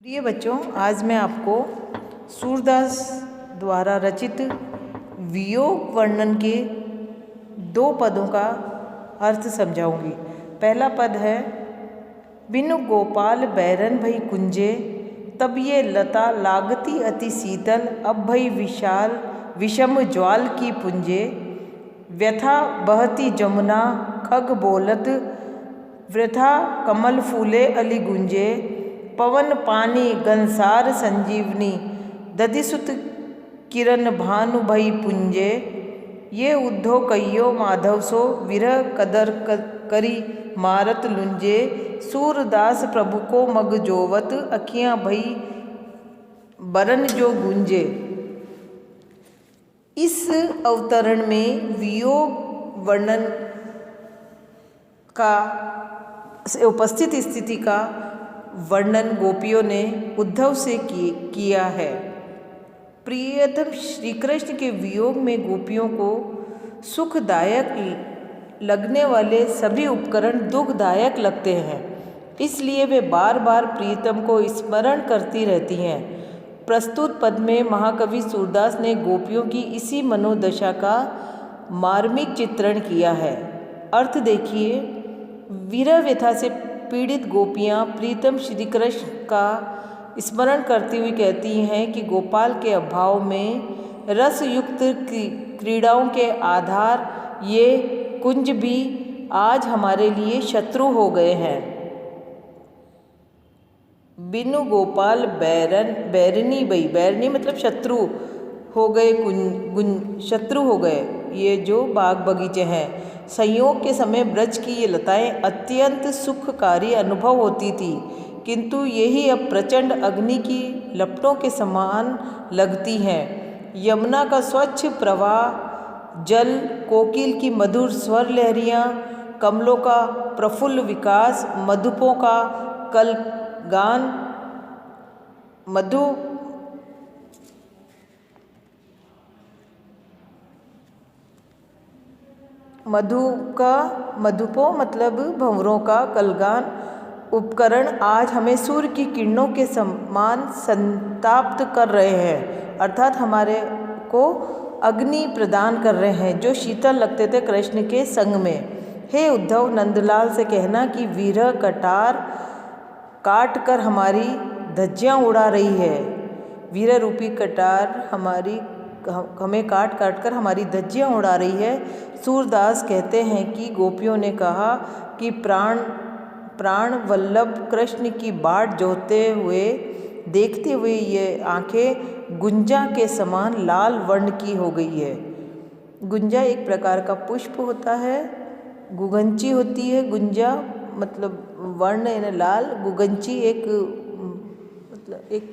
प्रिय बच्चों, आज मैं आपको सूरदास द्वारा रचित वियोग वर्णन के 2 पदों का अर्थ समझाऊंगी। पहला पद है, बिनु गोपाल बैरन भई कुंजे, तब ये लता लागती अति शीतल, अब भई विशाल विषम ज्वाल की पुंजे। व्यथा बहती जमुना खग बोलत, वृथा कमल फूले अली गुंजे। पवन पानी गंसार संजीवनी, दधिसुत किरण भानु भई पुंजे। ये उद्धव कहियो माधव सो, विरह कदर करी मारत लुंजे। सूरदास प्रभु को मग जोवत, अखियाँ भई बरन जो गुंजे। इस अवतरण में वियोग वर्णन का उपस्थित स्थिति का वर्णन गोपियों ने उद्धव से किया है। प्रियतम श्री कृष्ण के वियोग में गोपियों को सुखदायक लगने वाले सभी उपकरण दुखदायक लगते हैं, इसलिए वे बार बार प्रियतम को स्मरण करती रहती हैं। प्रस्तुत पद में महाकवि सूरदास ने गोपियों की इसी मनोदशा का मार्मिक चित्रण किया है। अर्थ देखिए, विरह व्यथा से पीड़ित गोपियाँ प्रीतम श्री कृष्ण का स्मरण करती हुई कहती हैं कि गोपाल के अभाव में रसयुक्त क्रीड़ाओं के आधार ये कुंज भी आज हमारे लिए शत्रु हो गए हैं। बिनु गोपाल बैरनी भई, बैरनी मतलब शत्रु हो गए, शत्रु हो गए ये जो बाग बगीचे हैं। संयोग के समय ब्रज की ये लताएं अत्यंत सुखकारी अनुभव होती थी, किंतु यही अब प्रचंड अग्नि की लपटों के समान लगती हैं। यमुना का स्वच्छ प्रवाह जल, कोकिल की मधुर स्वर लहरियाँ, कमलों का प्रफुल्ल विकास, मधुपों का कलगान, मधुपो मतलब भंवरों का कलगान उपकरण आज हमें सूर्य की किरणों के समान संताप्त कर रहे हैं, अर्थात हमारे को अग्नि प्रदान कर रहे हैं जो शीतल लगते थे कृष्ण के संग में। हे उद्धव, नंदलाल से कहना कि विरह कटार काट कर हमारी धज्जियाँ उड़ा रही है। विरह रूपी कटार हमें काट काट कर हमारी धज्जियाँ उड़ा रही है। सूरदास कहते हैं कि गोपियों ने कहा कि प्राण वल्लभ कृष्ण की बाट जोते हुए देखते हुए ये आंखें गुंजा के समान लाल वर्ण की हो गई है। गुंजा एक प्रकार का पुष्प होता है, गुगंची होती है। गुंजा मतलब वर्ण यानी लाल, गुगंची एक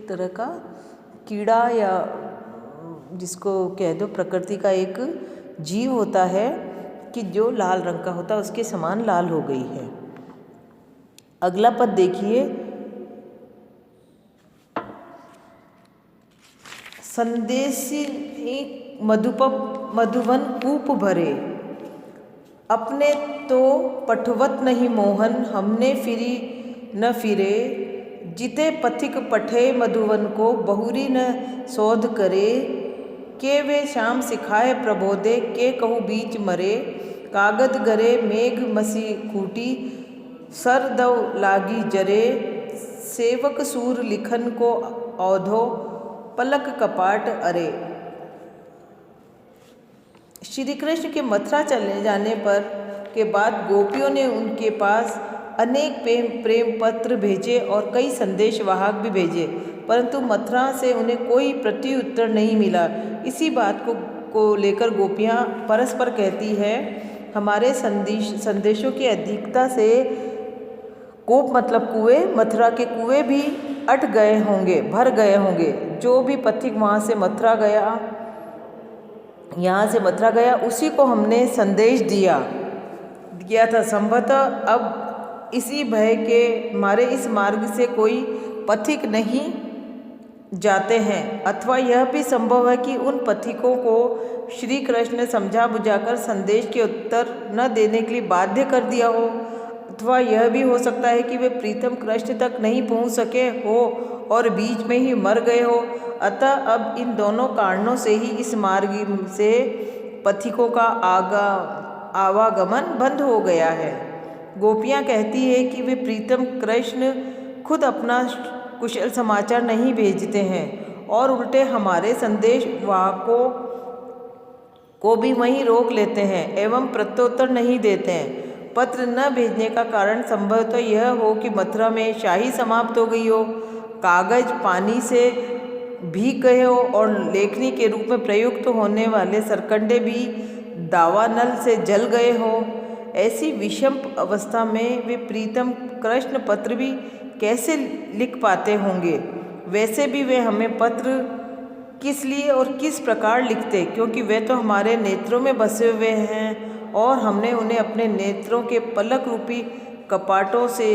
तरह का कीड़ा या जिसको कह दो प्रकृति का एक जीव होता है कि जो लाल रंग का होता है, उसके समान लाल हो गई है। अगला पद देखिए, संदेशी मधुवन कूप भरे, अपने तो पठवत नहीं मोहन, हमने फिरी न फिरे। जिते पथिक पठे मधुवन को, बहुरी न शोध करे। के वे शाम सिखाए प्रबोधे, के कहू बीच मरे। कागद गरे मेघ मसी कूटी, सर दव लागी जरे। सेवक सूर लिखन को औधो, पलक कपाट अरे। श्री कृष्ण के मथुरा चले जाने पर के बाद गोपियों ने उनके पास अनेक प्रेम पत्र भेजे और कई संदेश वाहक भी भेजे, परंतु मथुरा से उन्हें कोई प्रत्युत्तर नहीं मिला। इसी बात को लेकर गोपियाँ परस्पर कहती है, हमारे संदेशों की अधिकता से कूप मतलब कुएं, मथुरा के कुएं भी अट गए होंगे, भर गए होंगे। जो भी पथिक यहाँ से मथुरा गया उसी को हमने संदेश दिया था। संभवतः अब इसी भय के मारे इस मार्ग से कोई पथिक नहीं जाते हैं, अथवा यह भी संभव है कि उन पथिकों को श्री कृष्ण ने समझा बुझाकर संदेश के उत्तर न देने के लिए बाध्य कर दिया हो, अथवा यह भी हो सकता है कि वे प्रीतम कृष्ण तक नहीं पहुंच सके हो और बीच में ही मर गए हो। अतः अब इन दोनों कारणों से ही इस मार्ग से पथिकों का आवागमन बंद हो गया है। गोपियाँ कहती है कि वे प्रीतम कृष्ण खुद अपना कुशल समाचार नहीं भेजते हैं और उल्टे हमारे संदेश वाहकों को भी वहीं रोक लेते हैं एवं प्रत्युत्तर नहीं देते हैं। पत्र न भेजने का कारण संभवतः यह हो कि मथुरा में शाही समाप्त हो गई हो, कागज पानी से भीग गए हो और लेखनी के रूप में प्रयुक्त होने वाले सरकंडे भी दावानल से जल गए हो। ऐसी विषम अवस्था में वे प्रीतम कृष्ण पत्र भी कैसे लिख पाते होंगे। वैसे भी वे हमें पत्र किस लिए और किस प्रकार लिखते, क्योंकि वे तो हमारे नेत्रों में बसे हुए हैं और हमने उन्हें अपने नेत्रों के पलक रूपी कपाटों से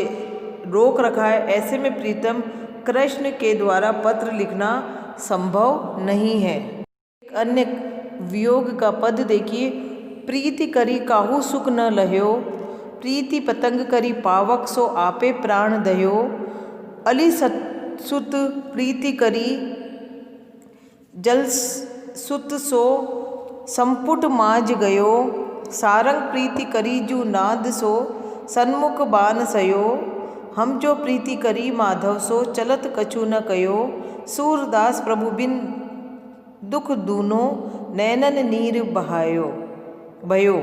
रोक रखा है। ऐसे में प्रीतम कृष्ण के द्वारा पत्र लिखना संभव नहीं है। एक अन्य वियोग का पद देखिए, प्रीति करी काहू सुख न लह्यो, प्रीति पतंग करी पावक सो आपे प्राण दह्यो, अली सुत प्रीति करी जल सुत सो संपुट माज गयो, सारंग प्रीति करी जू नाद सो सन्मुख बान सयो, हम जो प्रीति करी माधव सो चलत कछु न कयो, सूरदास प्रभु बिन दुख दूनो नैनन नीर बहायो भयो।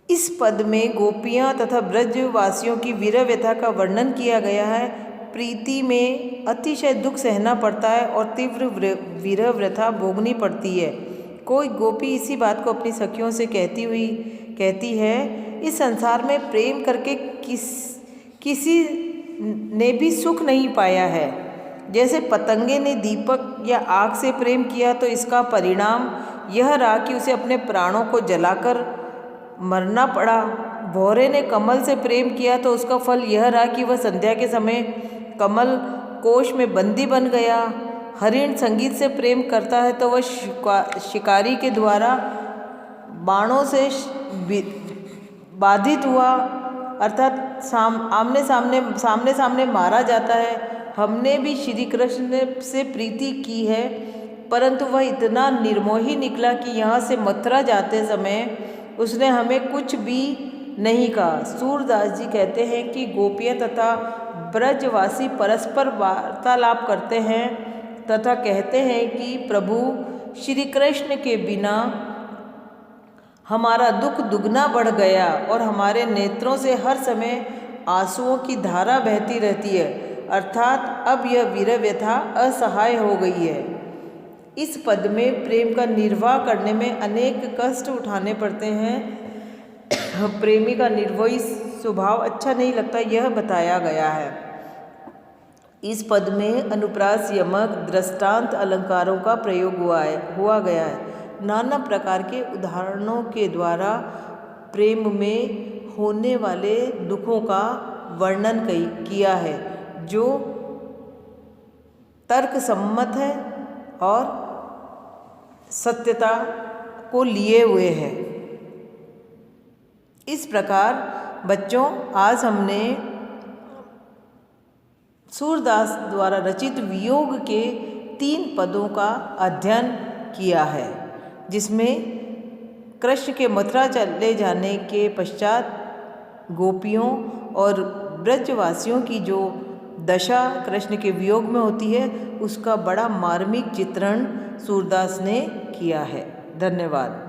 इस पद में गोपियाँ तथा ब्रजवासियों की वीर व्यथा का वर्णन किया गया है। प्रीति में अतिशय दुख सहना पड़ता है और तीव्र वीर व्यथा भोगनी पड़ती है। कोई गोपी इसी बात को अपनी सखियों से कहती है, इस संसार में प्रेम करके किसी ने भी सुख नहीं पाया है। जैसे पतंगे ने दीपक या आग से प्रेम किया तो इसका परिणाम यह रहा कि उसे अपने प्राणों को जलाकर मरना पड़ा। भौरे ने कमल से प्रेम किया तो उसका फल यह रहा कि वह संध्या के समय कमल कोश में बंदी बन गया। हरिण संगीत से प्रेम करता है तो वह शिकारी के द्वारा बाणों से बाधित हुआ, अर्थात सामने सामने मारा जाता है। हमने भी श्री कृष्ण से प्रीति की है, परंतु वह इतना निर्मोही निकला कि यहाँ से मथुरा जाते समय उसने हमें कुछ भी नहीं कहा। सूरदास जी कहते हैं कि गोपियाँ तथा ब्रजवासी परस्पर वार्तालाप करते हैं तथा कहते हैं कि प्रभु श्री कृष्ण के बिना हमारा दुख दुगना बढ़ गया और हमारे नेत्रों से हर समय आंसुओं की धारा बहती रहती है, अर्थात अब यह वीर व्यथा असहाय हो गई है। इस पद में प्रेम का निर्वाह करने में अनेक कष्ट उठाने पड़ते हैं। प्रेमी का निर्वोही स्वभाव अच्छा नहीं लगता, यह बताया गया है। इस पद में अनुप्रास, यमक, दृष्टांत अलंकारों का प्रयोग हुआ गया है। नाना प्रकार के उदाहरणों के द्वारा प्रेम में होने वाले दुखों का वर्णन किया है, जो तर्क सम्मत है और सत्यता को लिए हुए हैं। इस प्रकार बच्चों, आज हमने सूरदास द्वारा रचित वियोग के 3 पदों का अध्ययन किया है, जिसमें कृष्ण के मथुरा चले जाने के पश्चात गोपियों और ब्रजवासियों की जो दशा कृष्ण के वियोग में होती है, उसका बड़ा मार्मिक चित्रण सूरदास ने किया है। धन्यवाद।